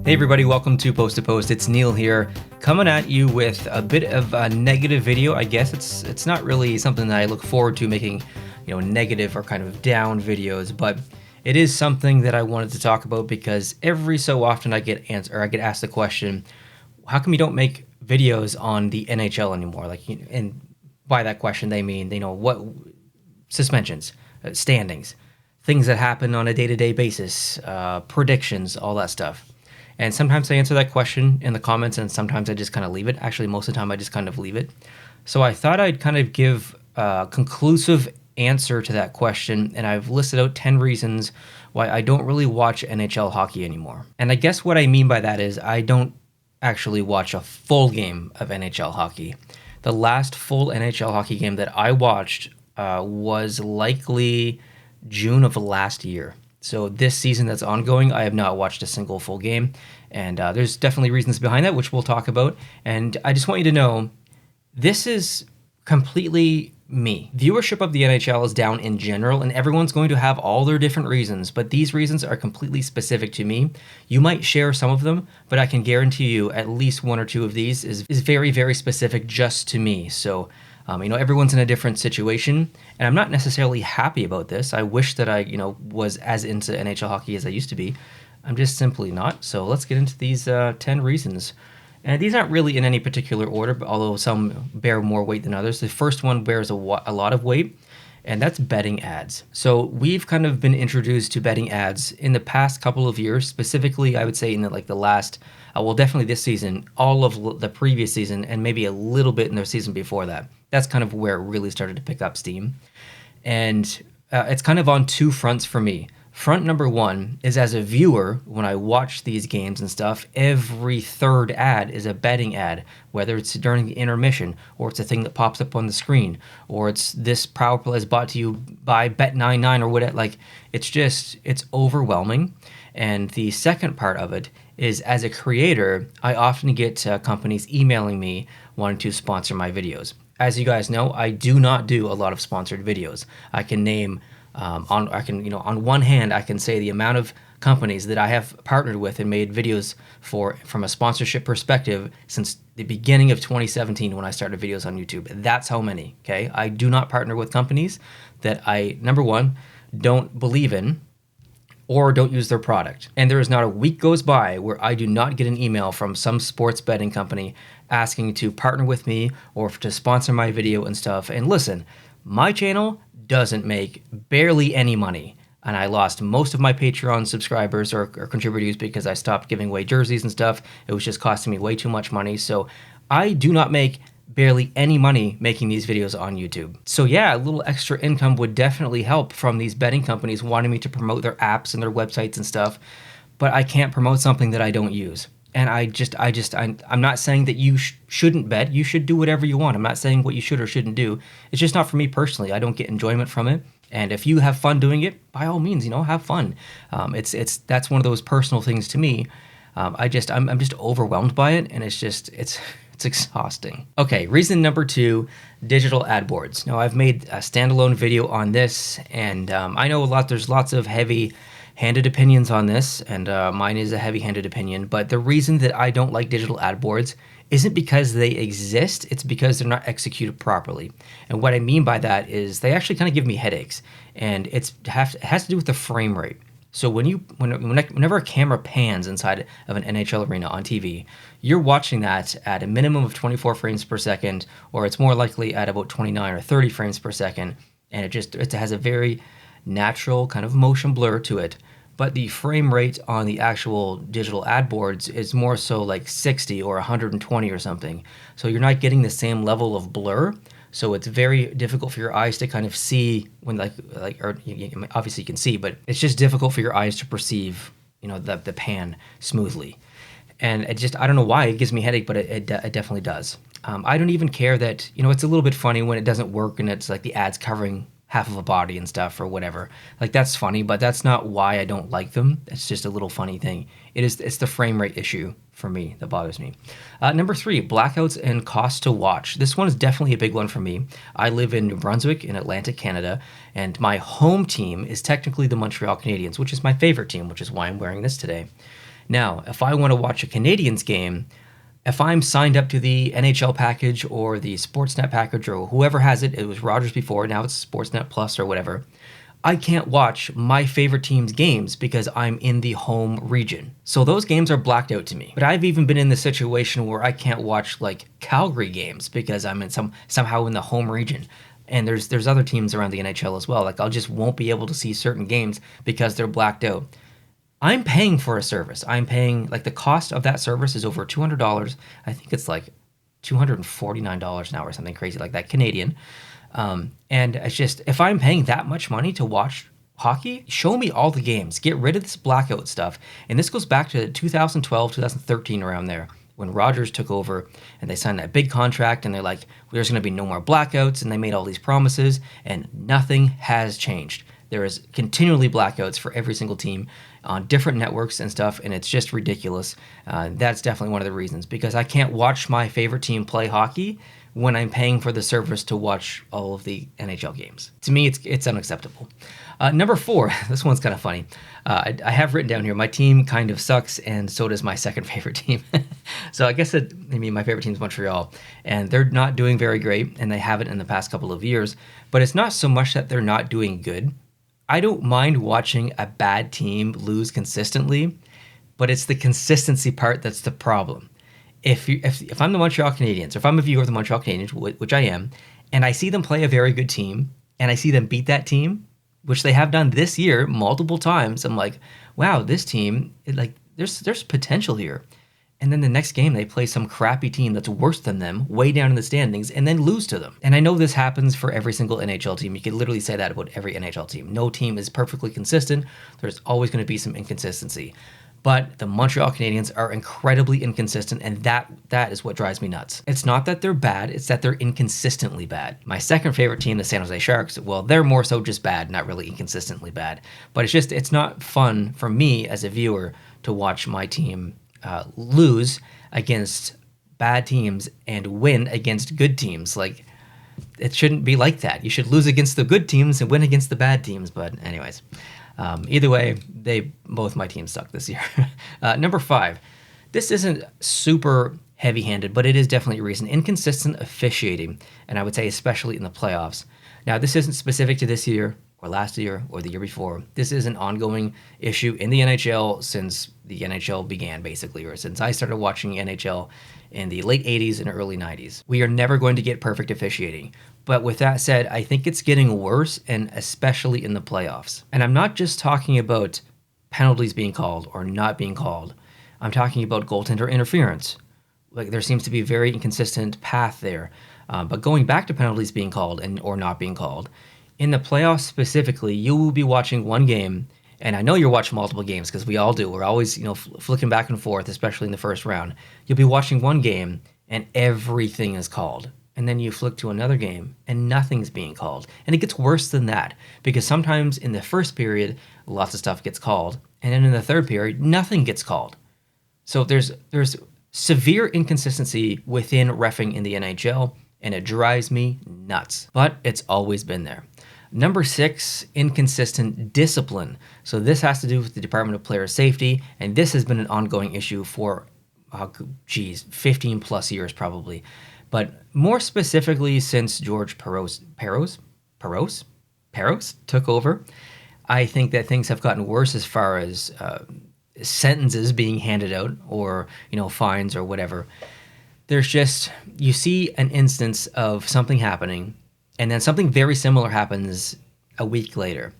Hey everybody, welcome to Post to Post. It's Neil here, coming at you with a bit of a negative video. I guess it's not really something that I look forward to making, negative or kind of down videos, but it is something that I wanted to talk about because every so often I get asked the question, how come you don't make videos on the NHL anymore? And by that question they mean, what suspensions, standings, things that happen on a day-to-day basis, predictions, all that stuff. And sometimes I answer that question in the comments, and sometimes I just kind of leave it. Actually, most of the time I just kind of leave it. So I thought I'd kind of give a conclusive answer to that question, and I've listed out 10 reasons why I don't really watch NHL hockey anymore. And I guess what I mean by that is I don't actually watch a full game of NHL hockey. The last full NHL hockey game that I watched was likely June of last year. So this season that's ongoing, I have not watched a single full game, and there's definitely reasons behind that, which we'll talk about. And I just want you to know, this is completely me. Viewership of the NHL is down in general, and everyone's going to have all their different reasons, but these reasons are completely specific to me. You might share some of them, but I can guarantee you at least one or two of these is very, very specific just to me. So everyone's in a different situation, and I'm not necessarily happy about this. I wish that I, was as into NHL hockey as I used to be. I'm just simply not. So let's get into these 10 reasons. And these aren't really in any particular order, but although some bear more weight than others. The first one bears a lot of weight, and that's betting ads. So we've kind of been introduced to betting ads in the past couple of years. Specifically, I would say in the last, definitely this season, all of the previous season, and maybe a little bit in the season before that. That's kind of where it really started to pick up steam. And it's kind of on two fronts for me. Front number one is, as a viewer, when I watch these games and stuff, every third ad is a betting ad, whether it's during the intermission, or it's a thing that pops up on the screen, or it's this power play is brought to you by Bet99 or whatever. It's overwhelming. And the second part of it is, as a creator, I often get companies emailing me wanting to sponsor my videos. As you guys know, I do not do a lot of sponsored videos. I can name on one hand, I can say the amount of companies that I have partnered with and made videos for from a sponsorship perspective since the beginning of 2017 when I started videos on YouTube. That's how many, okay? I do not partner with companies that I, number one, don't believe in or don't use their product. And there is not a week goes by where I do not get an email from some sports betting company asking to partner with me or to sponsor my video and stuff. And listen, my channel doesn't make barely any money, and I lost most of my Patreon subscribers or contributors because I stopped giving away jerseys and stuff. It was just costing me way too much money. So I do not make barely any money making these videos on YouTube. So yeah, a little extra income would definitely help from these betting companies wanting me to promote their apps and their websites and stuff, but I can't promote something that I don't use. And I'm not saying that you shouldn't bet. You should do whatever you want. I'm not saying what you should or shouldn't do. It's just not for me personally. I don't get enjoyment from it. And if you have fun doing it, by all means, have fun. That's one of those personal things to me. I'm just overwhelmed by it, and it's exhausting. Okay, reason number two, digital ad boards. Now, I've made a standalone video on this, and I know there's lots of heavy-handed opinions on this, and mine is a heavy-handed opinion, but the reason that I don't like digital ad boards isn't because they exist, it's because they're not executed properly. And what I mean by that is they actually kind of give me headaches, and it has to do with the frame rate. So whenever a camera pans inside of an NHL arena on TV, you're watching that at a minimum of 24 frames per second, or it's more likely at about 29 or 30 frames per second, and it has a very natural kind of motion blur to it. But the frame rate on the actual digital ad boards is more so like 60 or 120 or something. So you're not getting the same level of blur. So it's very difficult for your eyes to kind of see when obviously you can see, but it's just difficult for your eyes to perceive, the pan smoothly. And I don't know why it gives me a headache, but it definitely does. I don't even care that, it's a little bit funny when it doesn't work and it's like the ads covering half of a body and stuff or whatever. That's funny, but that's not why I don't like them. It's just a little funny thing. It's the frame rate issue for me that bothers me. Number three, blackouts and cost to watch. This one is definitely a big one for me. I live in New Brunswick in Atlantic Canada, and my home team is technically the Montreal Canadiens, which is my favorite team, which is why I'm wearing this today. Now, if I want to watch a Canadiens game, if I'm signed up to the NHL package or the Sportsnet package or whoever has it, it was Rogers before, now it's Sportsnet Plus or whatever, I can't watch my favorite team's games because I'm in the home region. So those games are blacked out to me. But I've even been in the situation where I can't watch like Calgary games because I'm in somehow in the home region. And there's other teams around the NHL as well. Like I just won't be able to see certain games because they're blacked out. I'm paying for a service. I'm paying, like the cost of that service is over $200. I think it's like $249 now or something crazy like that, Canadian. And it's just, if I'm paying that much money to watch hockey, show me all the games. Get rid of this blackout stuff. And this goes back to 2012, 2013, around there, when Rogers took over and they signed that big contract and they're like, there's going to be no more blackouts. And they made all these promises and nothing has changed. There is continually blackouts for every single team on different networks and stuff, and it's just ridiculous. That's definitely one of the reasons, because I can't watch my favorite team play hockey when I'm paying for the service to watch all of the NHL games. To me, it's unacceptable. Number 4, this one's kind of funny. I have written down here, my team kind of sucks, and so does my second favorite team. So I guess my favorite team is Montreal, and they're not doing very great, and they haven't in the past couple of years. But it's not so much that they're not doing good. I don't mind watching a bad team lose consistently, but it's the consistency part that's the problem. If I'm the Montreal Canadiens, or if I'm a viewer of the Montreal Canadiens, which I am, and I see them play a very good team, and I see them beat that team, which they have done this year multiple times, I'm like, wow, this team, there's potential here. And then the next game, they play some crappy team that's worse than them, way down in the standings, and then lose to them. And I know this happens for every single NHL team. You could literally say that about every NHL team. No team is perfectly consistent. There's always going to be some inconsistency. But the Montreal Canadiens are incredibly inconsistent, and that is what drives me nuts. It's not that they're bad, it's that they're inconsistently bad. My second favorite team, the San Jose Sharks, well, they're more so just bad, not really inconsistently bad. But it's not fun for me as a viewer to watch my team lose against bad teams and win against good teams. Like, it shouldn't be like that. You should lose against the good teams and win against the bad teams. But anyways, either way, both my teams suck this year. Number 5, this isn't super heavy-handed, but it is definitely a reason. Inconsistent officiating, and I would say especially in the playoffs. Now, this isn't specific to this year or last year or the year before. This is an ongoing issue in the NHL since the NHL began, basically, or since I started watching NHL in the late 80s and early 90s. We are never going to get perfect officiating. But with that said, I think it's getting worse, and especially in the playoffs. And I'm not just talking about penalties being called or not being called. I'm talking about goaltender interference. Like, there seems to be a very inconsistent path there. But going back to penalties being called or not being called, in the playoffs specifically, you will be watching one game, and I know you're watching multiple games because we all do. We're always, flicking back and forth, especially in the first round. You'll be watching one game, and everything is called. And then you flick to another game, and nothing's being called. And it gets worse than that, because sometimes in the first period, lots of stuff gets called, and then in the third period, nothing gets called. So there's severe inconsistency within reffing in the NHL, and it drives me nuts. But it's always been there. Number 6, inconsistent discipline. So this has to do with the Department of Player Safety, and this has been an ongoing issue for, 15 plus years probably. But more specifically, since George Peros took over, I think that things have gotten worse as far as sentences being handed out, or fines or whatever. There's just, you see an instance of something happening, and then something very similar happens a week later,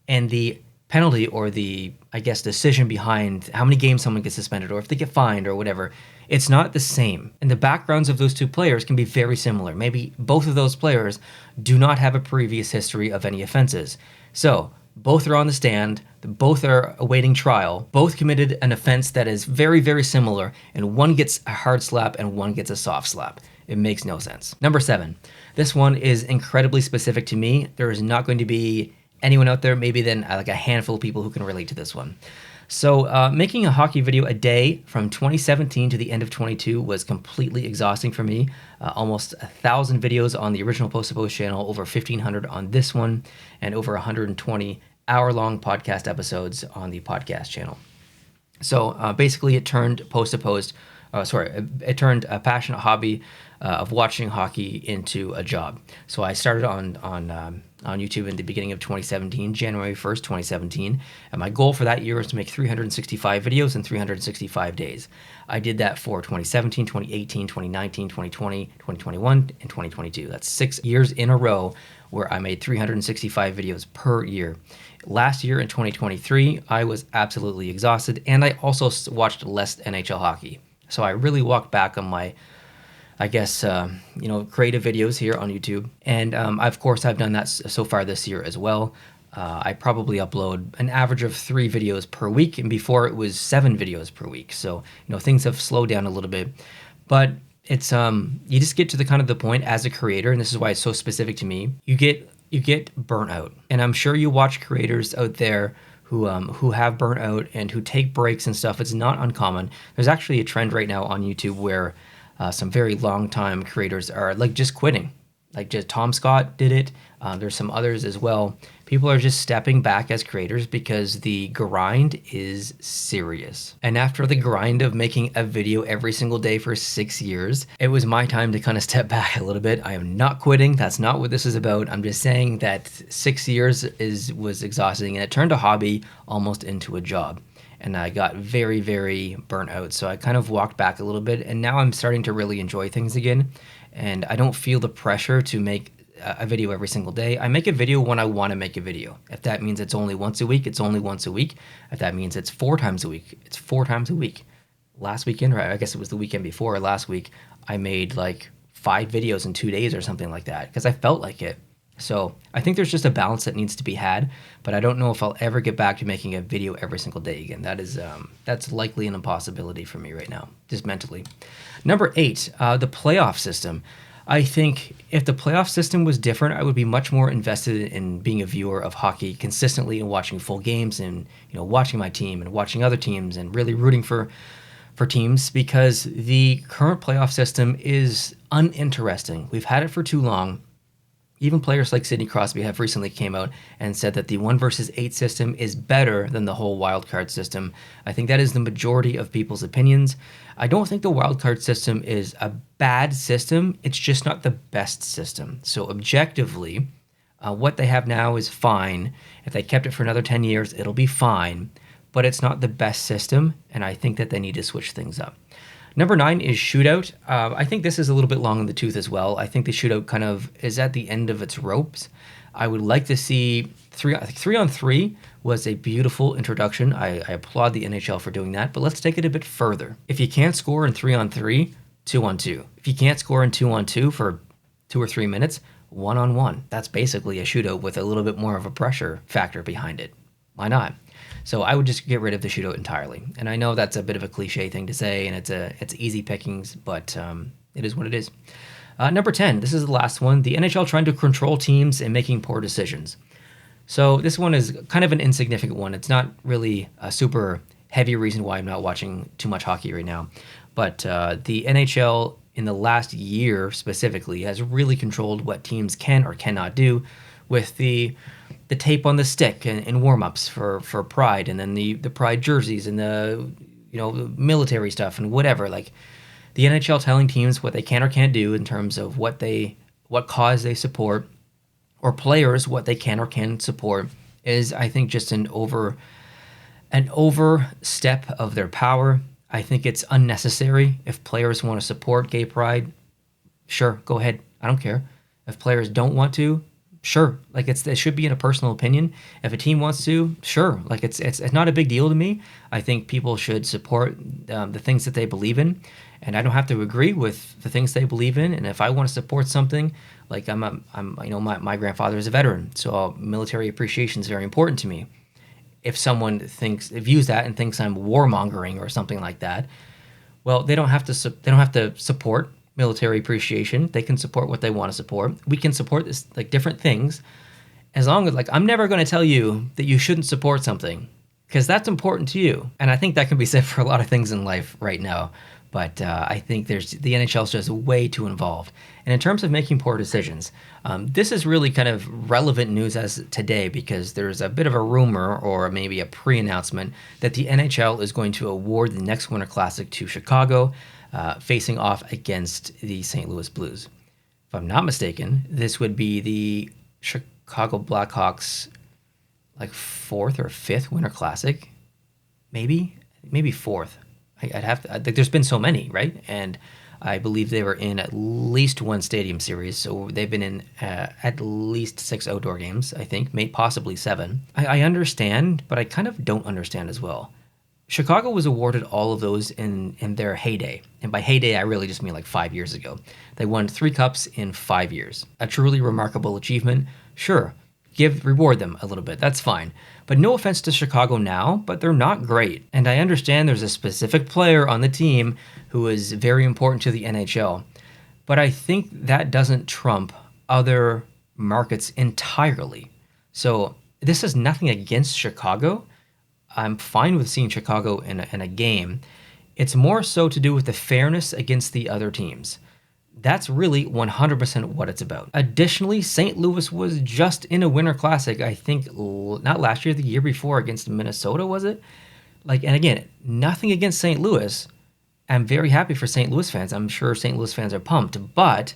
and the penalty or the, decision behind how many games someone gets suspended or if they get fined or whatever, it's not the same. And the backgrounds of those two players can be very similar. Maybe both of those players do not have a previous history of any offenses. So both are on the stand, both are awaiting trial, both committed an offense that is very, very similar, and one gets a hard slap and one gets a soft slap. It makes no sense. Number 7, this one is incredibly specific to me. There is not going to be anyone out there, maybe then like a handful of people who can relate to this one. So making a hockey video a day from 2017 to the end of 22 was completely exhausting for me. Almost 1,000 videos on the original Post to Post channel, over 1,500 on this one, and over 120 hour-long podcast episodes on the podcast channel. So basically, it turned post to post. It turned a passionate hobby of watching hockey into a job. So I started on YouTube in the beginning of 2017, January 1st, 2017, and my goal for that year was to make 365 videos in 365 days. I did that for 2017, 2018, 2019, 2020, 2021, and 2022. That's 6 years in a row where I made 365 videos per year. Last year in 2023, I was absolutely exhausted, and I also watched less NHL hockey. So I really walked back on my, I guess, creative videos here on YouTube. And of course, I've done that so far this year as well. I probably upload an average of 3 videos per week, and before it was 7 videos per week. So, things have slowed down a little bit, but it's you just get to the kind of the point as a creator, and this is why it's so specific to me. You get burnout, and I'm sure you watch creators out there who have burnout and who take breaks and stuff. It's not uncommon. There's actually a trend right now on YouTube where some very long time creators are like just quitting. Like just Tom Scott did it. There's some others as well. People are just stepping back as creators because the grind is serious. And after the grind of making a video every single day for 6 years, it was my time to kind of step back a little bit. I am not quitting. That's not what this is about. I'm just saying that 6 years was exhausting, and it turned a hobby almost into a job. And I got very, very burnt out. So I kind of walked back a little bit, and now I'm starting to really enjoy things again. And I don't feel the pressure to make a video every single day. I make a video when I want to make a video. If that means it's only once a week, it's only once a week. If that means it's 4 times a week, it's 4 times a week. Last weekend, or I guess it was the weekend before last week, I made like 5 videos in 2 days or something like that because I felt like it. So I think there's just a balance that needs to be had, but I don't know if I'll ever get back to making a video every single day again. That's likely an impossibility for me right now, just mentally. Number 8, the playoff system. I think if the playoff system was different, I would be much more invested in being a viewer of hockey consistently and watching full games and watching my team and watching other teams and really rooting for teams, because the current playoff system is uninteresting. We've had it for too long. Even players like Sidney Crosby have recently came out and said that the 1 versus 8 system is better than the whole wildcard system. I think that is the majority of people's opinions. I don't think the wildcard system is a bad system. It's just not the best system. So objectively, what they have now is fine. If they kept it for another 10 years, it'll be fine. But it's not the best system, and I think that they need to switch things up. Number 9 is Shootout. I think this is a little bit long in the tooth as well. I think the Shootout kind of is at the end of its ropes. I would like to see 3-on-3 was a beautiful introduction. I applaud the NHL for doing that, but let's take it a bit further. If you can't score in 3-on-3, 2-on-2. If you can't score in 2-on-2 for 2 or 3 minutes, 1-on-1. That's basically a shootout with a little bit more of a pressure factor behind it. Why not? So I would just get rid of the shootout entirely. And I know that's a bit of a cliche thing to say, and it's easy pickings, but it is what it is. Number 10, this is the last one. The NHL trying to control teams and making poor decisions. So this one is kind of an insignificant one. It's not really a super heavy reason why I'm not watching too much hockey right now. But the NHL in the last year specifically has really controlled what teams can or cannot do with the tape on the stick and warm-ups for Pride, and then the Pride jerseys and the military stuff and whatever. Like the NHL telling teams what they can or can't do in terms of what cause they support, or players what they can or can't support, is I think just an overstep of their power. I think it's unnecessary. If players want to support gay pride, sure, go ahead. I don't care. If players don't want to, sure. Like it should be in a personal opinion. If a team wants to, sure. Like it's not a big deal to me. I think people should support the things that they believe in, and I don't have to agree with the things they believe in. And if I want to support something, like my grandfather is a veteran, so military appreciation is very important to me. If someone views that and thinks I'm warmongering or something like that, well, they don't have to support military appreciation. They can support what they want to support. We can support this, like different things, as long as I'm never going to tell you that you shouldn't support something, because that's important to you. And I think that can be said for a lot of things in life right now. But I think the NHL is just way too involved. And in terms of making poor decisions, this is really kind of relevant news as today because there's a bit of a rumor or maybe a pre-announcement that the NHL is going to award the next Winter Classic to Chicago, facing off against the St. Louis Blues. If I'm not mistaken, this would be the Chicago Blackhawks like 4th or 5th Winter Classic, maybe fourth. I'd have to, like, there's been so many, right? And I believe they were in at least one stadium series, so they've been in at least 6 outdoor games, I think, maybe possibly 7. I understand, but I kind of don't understand as well. Chicago was awarded all of those in their heyday, and by heyday I really just mean like 5 years ago. They won 3 cups in 5 years. A truly remarkable achievement. Sure, reward them a little bit, that's fine. But no offense to Chicago now, but they're not great. And I understand there's a specific player on the team who is very important to the NHL. But I think that doesn't trump other markets entirely. So this is nothing against Chicago. I'm fine with seeing Chicago in a game. It's more so to do with the fairness against the other teams. That's really 100% what it's about. Additionally, St. Louis was just in a Winter Classic, I think, not last year, the year before against Minnesota, was it? Like, and again, nothing against St. Louis. I'm very happy for St. Louis fans. I'm sure St. Louis fans are pumped, but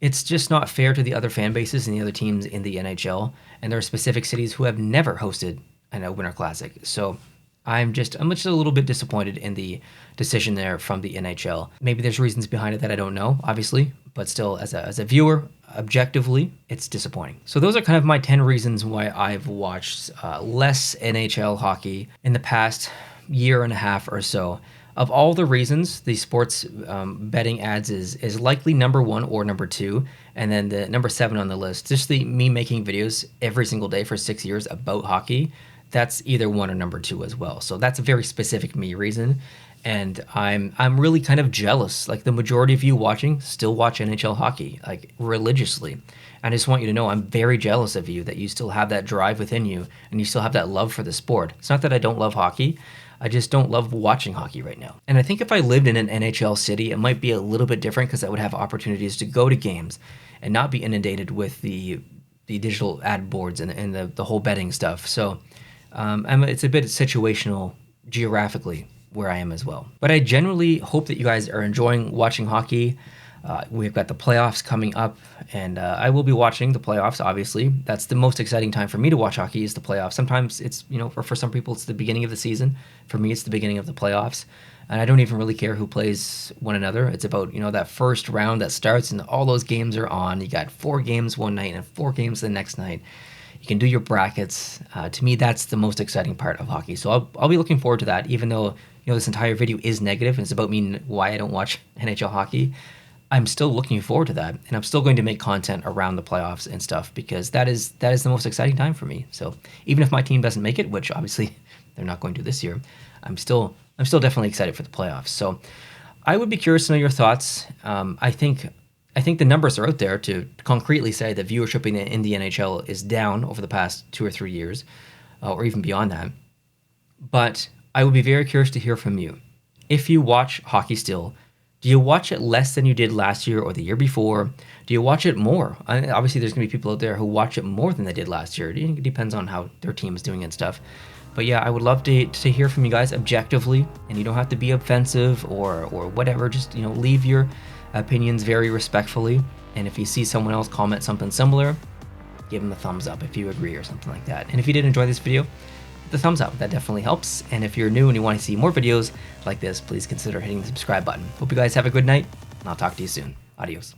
it's just not fair to the other fan bases and the other teams in the NHL. And there are specific cities who have never hosted a Winter Classic. So I'm just a little bit disappointed in the decision there from the NHL. Maybe there's reasons behind it that I don't know, obviously, but still, as a viewer, objectively, it's disappointing. So those are kind of my 10 reasons why I've watched less NHL hockey in the past year and a half or so. Of all the reasons, the sports betting ads is likely number 1 or number 2, and then the number 7 on the list, just me making videos every single day for 6 years about hockey. That's either 1 or number 2 as well. So that's a very specific me reason. And I'm really kind of jealous. Like, the majority of you watching still watch NHL hockey, like, religiously. I just want you to know I'm very jealous of you, that you still have that drive within you and you still have that love for the sport. It's not that I don't love hockey. I just don't love watching hockey right now. And I think if I lived in an NHL city, it might be a little bit different because I would have opportunities to go to games and not be inundated with the digital ad boards and the whole betting stuff. So it's a bit situational geographically where I am as well. But I generally hope that you guys are enjoying watching hockey. We've got the playoffs coming up, and I will be watching the playoffs, obviously. That's the most exciting time for me to watch hockey, is the playoffs. Sometimes it's, for some people it's the beginning of the season. For me, it's the beginning of the playoffs. And I don't even really care who plays one another. It's about, that first round that starts and all those games are on. You got 4 games one night and 4 games the next night. You can do your brackets. To me, that's the most exciting part of hockey. So I'll be looking forward to that, even though, this entire video is negative and it's about me, why I don't watch NHL hockey. I'm still looking forward to that, and I'm still going to make content around the playoffs and stuff, because that is the most exciting time for me. So even if my team doesn't make it, which obviously they're not going to this year, I'm still definitely excited for the playoffs. So I would be curious to know your thoughts. I think the numbers are out there to concretely say that viewership in the NHL is down over the past 2 or 3 years, or even beyond that. But I would be very curious to hear from you. If you watch hockey still, do you watch it less than you did last year or the year before? Do you watch it more? Obviously, there's going to be people out there who watch it more than they did last year. It depends on how their team is doing and stuff. But yeah, I would love to hear from you guys objectively, and you don't have to be offensive or whatever. Just, leave your opinions very respectfully. And if you see someone else comment something similar, give them a thumbs up if you agree or something like that. And if you did enjoy this video, hit the thumbs up. That definitely helps. And if you're new and you want to see more videos like this, please consider hitting the subscribe button. Hope you guys have a good night, and I'll talk to you soon. Adios.